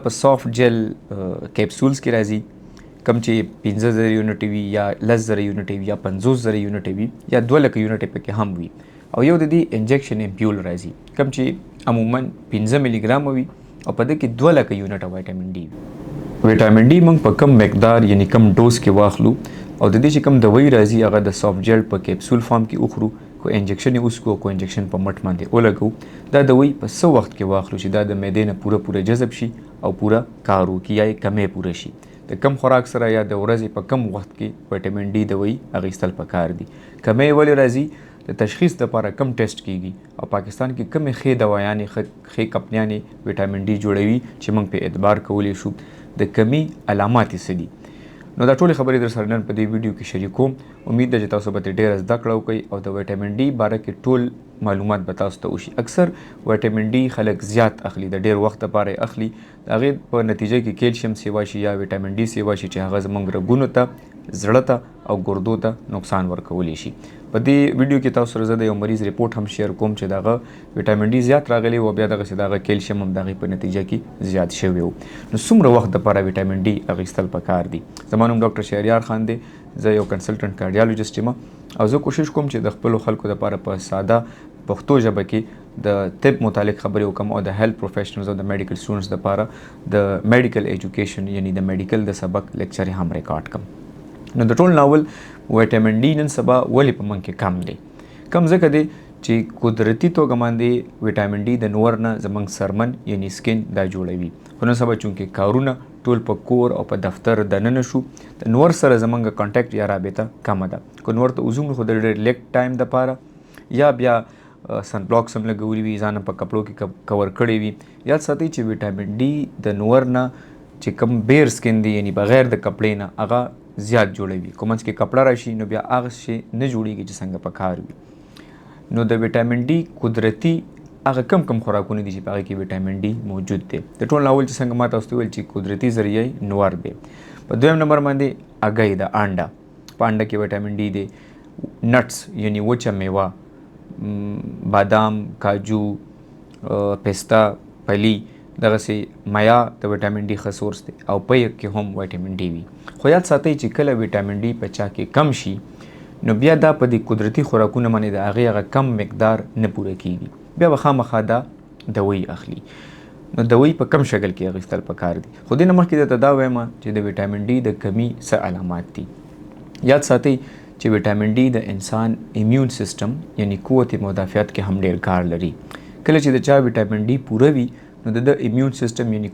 په سافت جل کیپسولز کې راځي، کم چې 15,000 یونټ وي یا 10,000 یونټ وي یا 50,000 یونټ وي یا 2,00,000 یونټ پکې هم وي. او یو د دې انجکشن امپیول راځي کم چې عموما 15 ملي ګرام وي او په دې کې 2,00,000 یونټ وایټامین ډي وي. وایټامین ډي موږ په کم مقدار یعنی کم ډوز کې واخلو او د دې چې کم دوايي راځي هغه د سافت جل په کیپسول فارم کې وخورو، کو انجکشن یې وسکو، کو انجکشن په مټ باندې ولګو. دا دوايي په څه وخت کې واخلو چې دا د معدې نه پوره جذب شي او پوره کار وکړي یا کمې پوره شي. د کم خوراک سره یا د ورځې په کم وخت کې وایټامین ډي دوايي اخیستل پکار دي. کمې ولې راځي؟ د تشخیص لپاره کم ټیسټ کیږي او پاکستان کې کمې ښې دوايانې ښې کمپنیانې وایټامین ډي جوړوي چې موږ په اعتبار کولی شو د کمی علامات یې څه دي. نو دا ټولې خبرې در سره نن په دې ویډیو کې شریکوم. امید ده چې تاسو به ډېره زده کړه وکړئ او د وایټامین ډي باره کې ټول معلومات به تاسو ته وشي. اکثر وایټامین ډي خلک زیات اخلي، د ډېر وخت لپاره یې اخلي، د هغې په نتیجه کې کیلشیم سیوا شي یا وایټامین ډي سیوا شي چې هغه زموږ رګونو ته، زړه ته او ګردو ته نقصان ورکولی شي. په دې ویډیو کې تاسو سره زه د یو مریض ریپورټ هم شیر کوم چې دغه وایټامین ډي زیات راغلی و، بیا دغسې دغه کیلشیم هم د هغې په نتیجه کې زیات شوی و. نو څومره وخت دپاره وایټامین ډي اخیستل پکار دي؟ زما نوم ډاکټر شهریار خان دی، زه یو کنسلټنټ کارډیالوجسټ یم او زه کوشش کوم چې د خپلو خلکو دپاره په ساده پښتو ژبه کې د طب متعلق خبرې وکړم او د هیلث پروفیشنلز او د میډیکل سټوډنټس دپاره د میډیکل ایجوکیشن یعنی د میډیکل د سبق لیکچر هم ریکارډ کړم. نو د ټول ناول وایټامین ډي نن سبا ولې په موږ کې کم دی؟ کم ځکه دی چې قدرتي توګه باندې وایټامین ډي د نور نه زموږ سرمن یعنی سکین دا جوړوي. خو نن سبا چونکې کارونه ټول په کور او په دفتر دننه شو، د نور سره زموږ کانټیکټ یا رابطه کمه ده. که نور ته وځو خو د ډېر لیګ ټایم دپاره یا بیا سن بلاکس هم لګولي وي، ځان په کپړو کې کور کړی وي. یاد ساتئ چې وایټامین ډي د نور نه چې کوم بیر سکین دی یعنی بغیر د کپړې نه هغه زیات جوړوي. که منځ کې کپړه راشي نو بیا هغه شی نه جوړیږي چې څنګه پکار وي. نو د وایټامین ډي قدرتي هغه کم خوراکونه دي چې په هغې کې وایټامین ډي موجود دی. د ټول ناول چې څنګه ما تاسو ته ویل چې قدرتي ذریعه نور دی. په دویم نمبر باندې هګۍ د انډه، په انډه کې وایټامین ډي دی. نټس یعنی وچه میوه، بادام، کاجو، پستا، پلی، دغسې میا د وایټامین ډي ښه سورس دی او په یې کې هم وایټامین ډي وي. خو یاد ساتئ چې کله وایټامین ډي په چا کې کم شي نو بیا دا په دې قدرتي خوراکونه باندې د هغې هغه کم مقدار نه پوره کیږي، بیا به خامخا دا دوايي اخلي. نو دوايي په کم شکل کې اخیستل پکار دي. خو دې نه مخکې درته دا وایم چې د وایټامین ډي د کمی څه علامات دي. یاد ساتئ چې وایټامین ډي د انسان ایمیون سیستم یعنی قوت مدافعت کې هم ډېر کار لري. کله چې د چا وایټامین ډي پوره وي نو د ایمیون سیستم یعنی